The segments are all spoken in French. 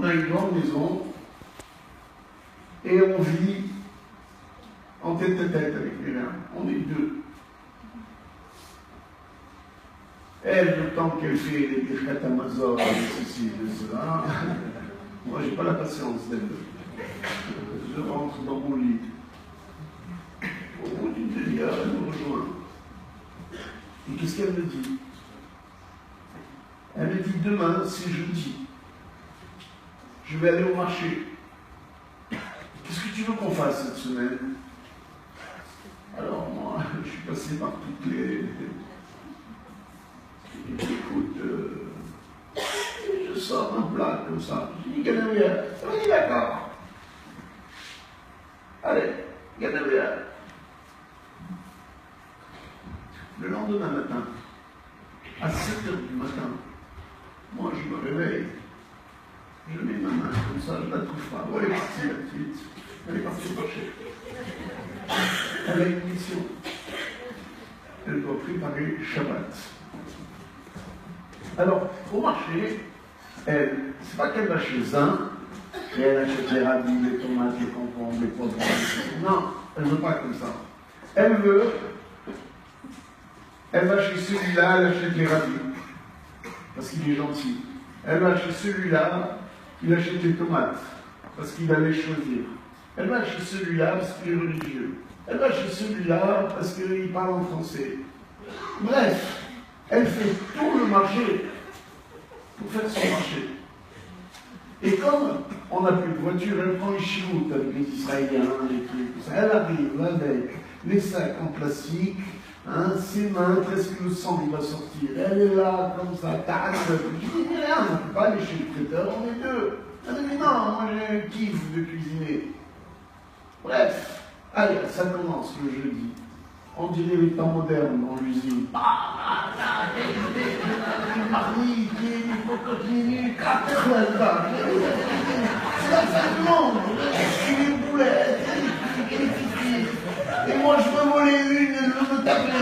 a une grande maison et on vit en tête à tête avec Myriam. On est deux. Elle, le temps qu'elle fait les Birkat Amazon, ceci, cela, moi, j'ai pas la patience d'elle. Je rentre dans mon lit. Au bout d'une demi-heure, elle me rejoint. Et qu'est-ce qu'elle me dit? Elle me dit, demain, c'est jeudi. Je vais aller au marché. Qu'est-ce que tu veux qu'on fasse cette semaine? Alors moi, je suis passé par toutes les... Écoute, je sors un plat comme ça. Je dis, Ganavia. Elle m'a dit, d'accord. Allez, Ganavia. Le lendemain matin, à 7h du matin, moi je me réveille. Je mets ma main comme ça, je ne la trouve pas. Elle est partie, la petite. Elle est partie au marché. Elle a une mission. Elle doit préparer Shabbat. Alors, au marché, elle, c'est pas qu'elle va chez un, et elle achète les radis, les tomates, les concombres, les poivrons. Non, elle ne veut pas comme ça. Elle va chez celui-là, elle achète les radis, parce qu'il est gentil. Elle va chez celui-là, il achète les tomates, parce qu'il va les choisir. Elle va chez celui-là, parce qu'il est religieux. Elle va chez celui-là, parce qu'il parle en français. Bref, elle fait tout le marché pour faire son marché. Et comme on n'a plus de voiture, elle prend une chiroute avec les Israéliens, les trucs, tout ça. Elle arrive avec les sacs en plastique, hein, ses mains, presque le sang il va sortir. Elle est là, comme ça, tac. Je dis rien, on ne peut pas aller chez le traiteur, on est deux. Elle dit non, moi j'ai un kiff de cuisiner. Bref, allez, ça commence le jeudi. On dirait les temps modernes dans l'usine. Marmite, cocotinis, quatre, c'est la fin du monde. Les boulettes, les fifis. Et moi je peux voler une et je me taper.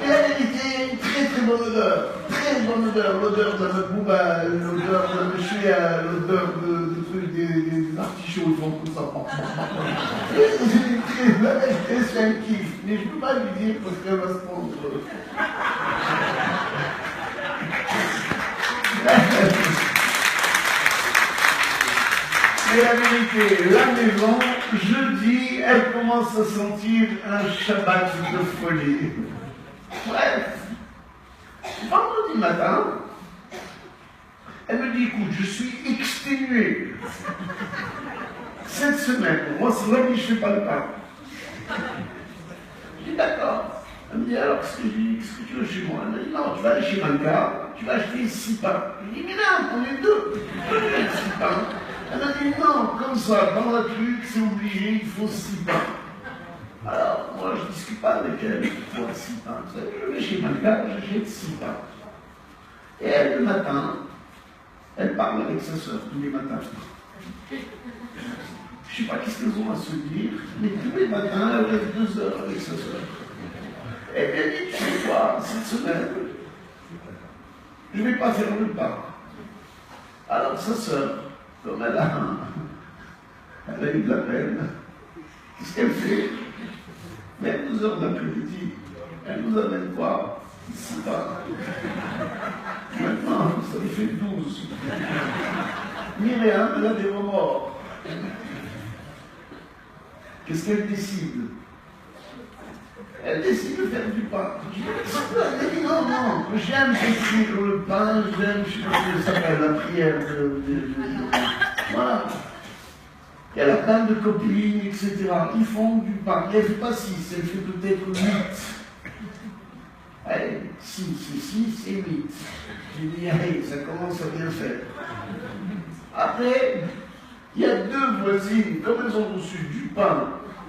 Et la vérité, très très bonne odeur. Très bonne odeur. L'odeur de la bouba, l'odeur de la méchouia, l'odeur de trucs des artichauts, ils font tout ça. C'est un kiff. Mais je ne peux pas lui dire parce qu'elle va se prendre. Mais la vérité, la maison, jeudi, elle commence à sentir un Shabbat de folie. Bref, vendredi matin, elle me dit, écoute, je suis exténué. Cette semaine, moi, c'est là que je ne fais pas le pain. Je dis, d'accord. Elle me dit, alors, qu'est-ce que tu veux chez moi? Elle me dit, non, tu vas aller chez Malka, tu vas acheter 6 pains. Je dis, mais non, on est deux. Je peux mettre 6 pains. Elle m'a dit, non, comme ça, dans la truc, c'est obligé, il faut 6 pains. Alors, moi, je ne discute pas avec elle pour 6 pains. Je vais chez Malka, j'achète 6 pains. Et elle, le matin, elle parle avec sa soeur tous les matins. Je ne sais pas qu'est-ce qu'elles ont à se dire, mais tous les matins, elle reste 2 heures avec sa soeur. Et elle dit, tu sais quoi, cette semaine, je ne vais pas faire le pain. Alors, sa soeur, comme elle a eu de la peine, qu'est-ce qu'elle fait? Même 2 heures d'après-midi, elle nous amène quoi? 6 pains. Maintenant, ça lui fait 12. Myriam, elle a des remords. Qu'est-ce qu'elle décide? Elle décide de faire du pain. Elle dit non, non, j'aime écrire le pain, j'aime, je sais pas ce que ça s'appelle, la prière voilà. Elle a plein de copines, etc. Ils font du pain. Elle ne fait pas 6, elle fait peut-être 8. Allez, 6 c'est 6 et 8. J'ai dit, allez, ça commence à bien faire. Après, il y a 2 voisines, comme elles ont reçu du pain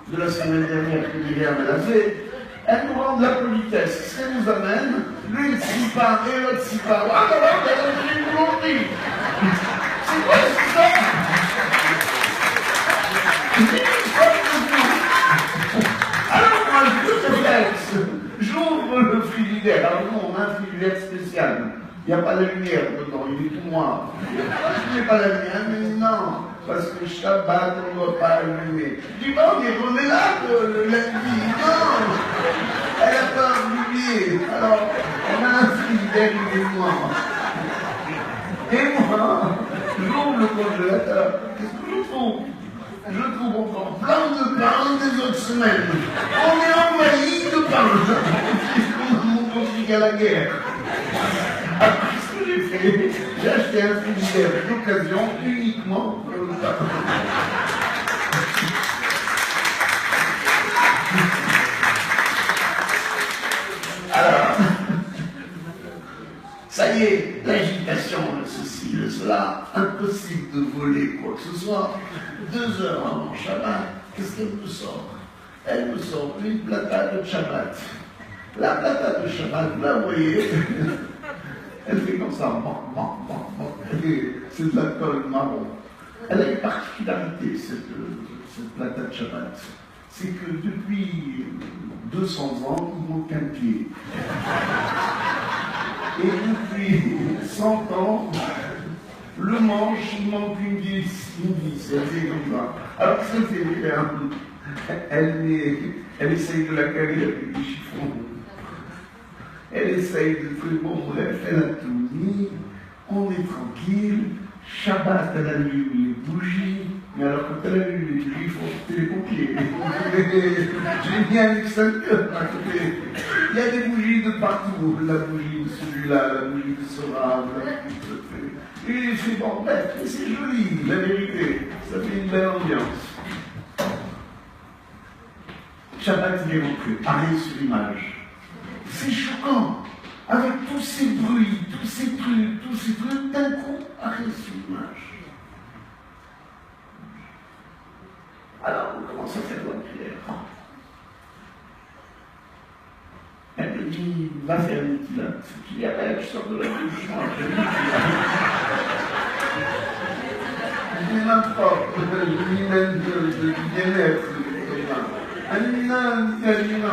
de la semaine dernière que Myriam a fait, elles nous rendent la politesse. Qu'est-ce qu'elles nous amènent? L'une 6 pains et l'autre 6 pains. Ah, ben là, j'ai une boulangerie. C'est quoi ça? Alors moi, je réflexe. J'ouvre le frigidaire. Alors nous, on a un frigidaire spécial. Il n'y a pas de lumière dedans, il est tout noir. Je n'ai pas la lumière, mais non, parce que Shabbat, on ne doit pas allumer. Je dis, bon, mais on est là le lundi. Non, elle n'a pas allumé. Alors, on a un frigidaire, il est noir. Et moi, j'ouvre le congélateur. Qu'est-ce que je trouve? Je trouve encore plein de pain des autres semaines. On est envahi de pain. On pense qu'à la guerre. Alors, qu'est-ce que j'ai fait? J'ai acheté un frigidaire d'occasion uniquement pour le pain. Alors, ça y est, l'agitation, le ceci, le cela, impossible de voler quoi que ce soit. 2 heures avant Shabbat, qu'est-ce qu'elle me sort? Elle me sort une plata de Shabbat. La plata de Shabbat, là, vous voyez, elle fait comme ça, c'est de l'alcool marron. Elle a une particularité, cette plata de Shabbat. C'est que depuis 200 ans, il manque un pied. Et depuis 100 ans, le manche, il manque une vis, elle fait comme ça. Alors qu'est-ce qu'elle fait? Elle essaye de la caler avec des chiffons. Elle essaye de faire bon bref, elle a tout mis, on est tranquille. Shabbat, elle allume les bougies, mais alors quand elle allume les bougies, il faut porter les pompiers. J'ai mis un extincteur à côté. Il y a des bougies de partout, la bougie de celui-là, la bougie de Sora, la bougie de ce. Et c'est bon, bref, mais c'est joli, la vérité, ça fait une belle ambiance. Shabbat, il est rentré, pareil sur l'image. C'est choquant. Avec tous ces bruits, tous ces trucs, d'un coup, arrête sur l'image. Alors, on commence à faire la prière. Elle me dit, va faire une pilote. Je dis, après, je sors de la douche, moi, je dis, je dis n'importe, je dis même de bien-être, non,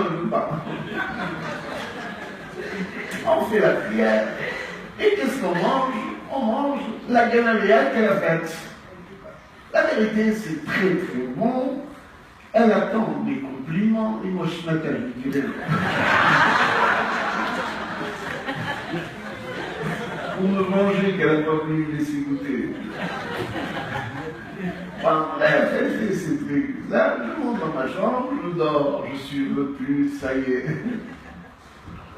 je ne veux pas. On fait la prière, et qu'est-ce qu'on mange? On mange la ganaria qu'elle a faite. La vérité, c'est très très bon. Elle attend des compliments, et moi je m'appelle pour me manger qu'elle n'a pas voulu me laisser goûter. Enfin, bref, elle fait ces trucs. Là, je monte dans ma chambre, je dors, je suis repu, ça y est.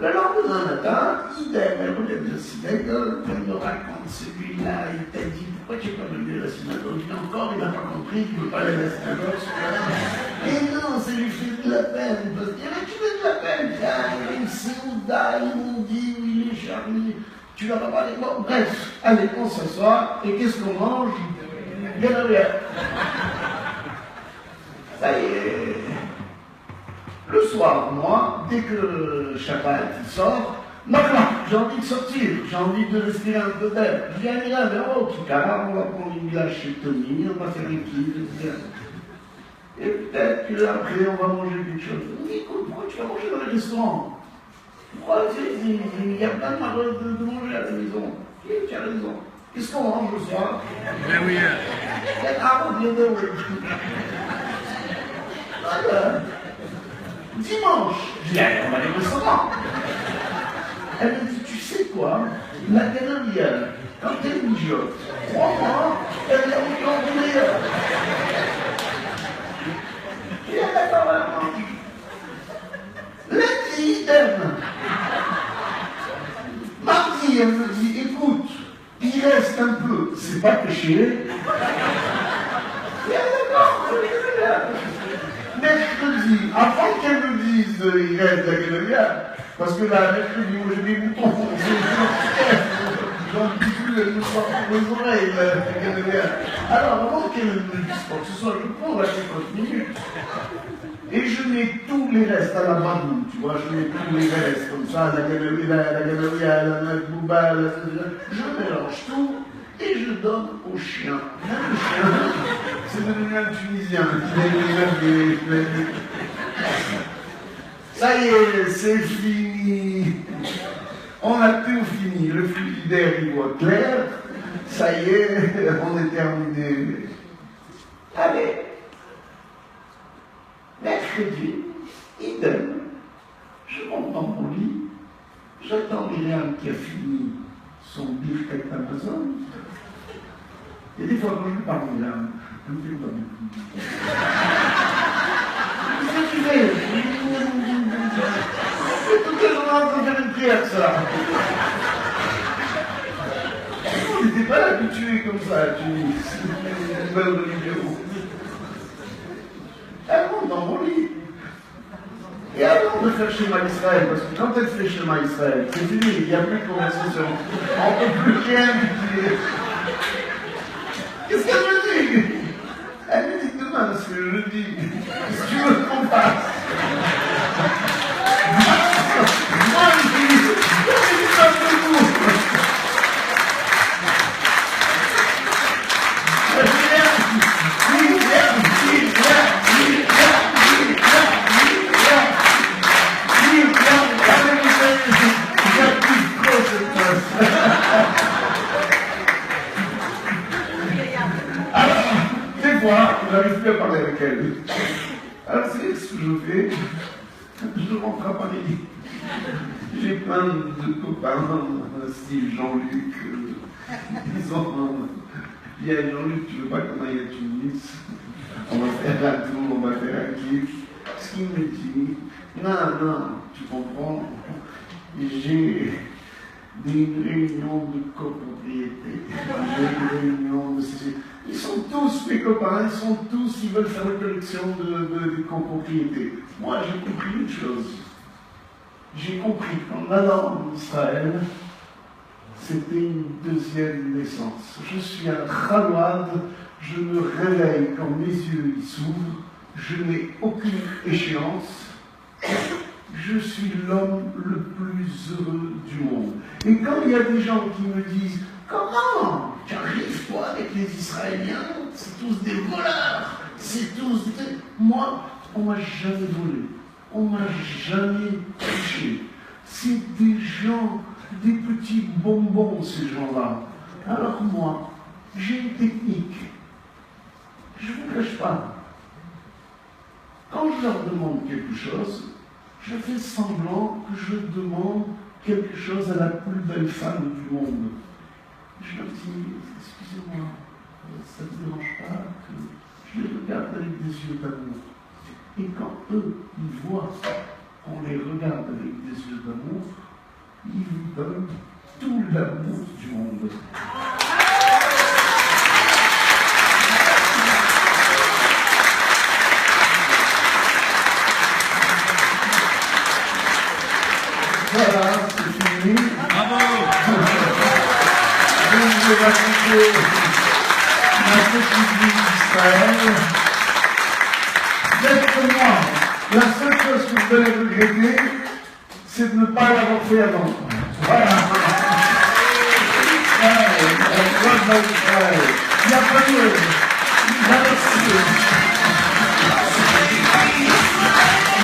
Le lendemain matin, idem, elle relève de synagogue, elle me raconte celui-là, il t'a dit, pourquoi tu n'es pas venu à la synagogue? Il encore, il n'a pas compris qu'il ne veut pas aller à la synagogue. Et non, ça lui fait de la peine, parce qu'il y avait, tu fais de la peine, il y a une Séouda, ils m'ont dit, oui, il est charmé, tu vas pas parler, bon, bref, allez, on s'assoit, et qu'est-ce qu'on mange? Bien rien. Ça y est. Le soir, moi, dès que le Shabbat sort, maintenant, j'ai envie de sortir, j'ai envie de respirer un peu d'air. Je dis, allez là, vers au Kikara, on va prendre une village chez Tony, on va faire un kiff, etc. Et peut-être qu'après, on va manger quelque chose. Je dis, écoute, pourquoi tu vas manger dans le restaurant? Pourquoi il y a plein de manger à la maison. Et tu as raison. Qu'est-ce qu'on mange le soir? Oui. Voilà. Dimanche, je dis, allez, on va aller au restaurant. Elle me dit, tu sais quoi? La ganaria, quand elle mijote, crois-moi, elle est encore meilleure. Je dis, d'accord, vraiment. Lundi, idem. Mardi, elle me dit, écoute, il reste un peu, c'est pas péché. D'accord, mercredi, avant qu'elle me dise il reste la ganaria, parce que là, mercredi, moi j'ai des boutons, j'en dis plus, elle me sort pour les oreilles, la ganaria. Alors, avant qu'elle me dise quoi que ce soit, je prends la 50 minutes. Et je mets tous les restes à la bandou, tu vois, je mets tous les restes comme ça, la ganaria, la magouba, je mélange tout. Et je donne au chien. Le chien, c'est devenu un Tunisien. Ça y est, c'est fini. On a tout fini. Le fusil Spider y voit clair, ça y est, on est terminé. Allez, mercredi, idem, je monte dans mon lit, j'attends Myriam qui a fini son beefsteak Amazon. Et des fois, quand je lui parle de Myriam, je me dis pas beaucoup. Qu'est-ce que tu fais? C'est toute la journée en train de faire une prière, ça. On n'était pas habitué comme ça, tu une belle de vidéo. Elle monte dans mon lit. Et avant de faire schéma Israël, parce que quand elle fait schéma Israël, c'est fini, il n'y a plus de conversation. On ne peut plus rien dire. Qu'est-ce qu'elle me dit? Elle me dit demain ce que je dis. Si tu veux qu'on fasse. Moi, je dis ça pour vous. J'arrive plus à parler avec elle. Alors, c'est ce que je fais. Je rentre à Paris. J'ai plein de copains, style Jean-Luc. Il y a Jean-Luc, tu veux pas qu'on aille à Tunis? On va faire un tour, on va faire un kiff. Ce qu'il me dit, non, tu comprends? J'ai des réunions de copropriété, des réunions de société. Ils sont tous mes copains, ils veulent faire une collection de copropriété. Moi, j'ai compris une chose. J'ai compris qu'en allant en Israël, c'était une deuxième naissance. Je suis un Khalwad, je me réveille quand mes yeux s'ouvrent, je n'ai aucune échéance. Je suis l'homme le plus heureux du monde. Et quand il y a des gens qui me disent « Comment tu arrives, toi, avec les Israéliens? C'est tous des voleurs, c'est tous des... » Moi, on m'a jamais volé, on m'a jamais touché. C'est des gens, des petits bonbons, ces gens-là. Alors moi, j'ai une technique. Je ne vous cache pas. Quand je leur demande quelque chose, je fais semblant que je demande quelque chose à la plus belle femme du monde. Je leur dis, excusez-moi, ça ne me dérange pas que je les regarde avec des yeux d'amour. Et quand eux, ils voient qu'on les regarde avec des yeux d'amour, ils nous donnent tout l'amour du monde. Voilà, c'est fini. Bravo. Je vais raconter ma petite vie d'Israël. D'être moi, la seule chose que vous allez regretter, c'est de ne pas l'avoir fait avant. Voilà. Il n'y a pas de... Merci.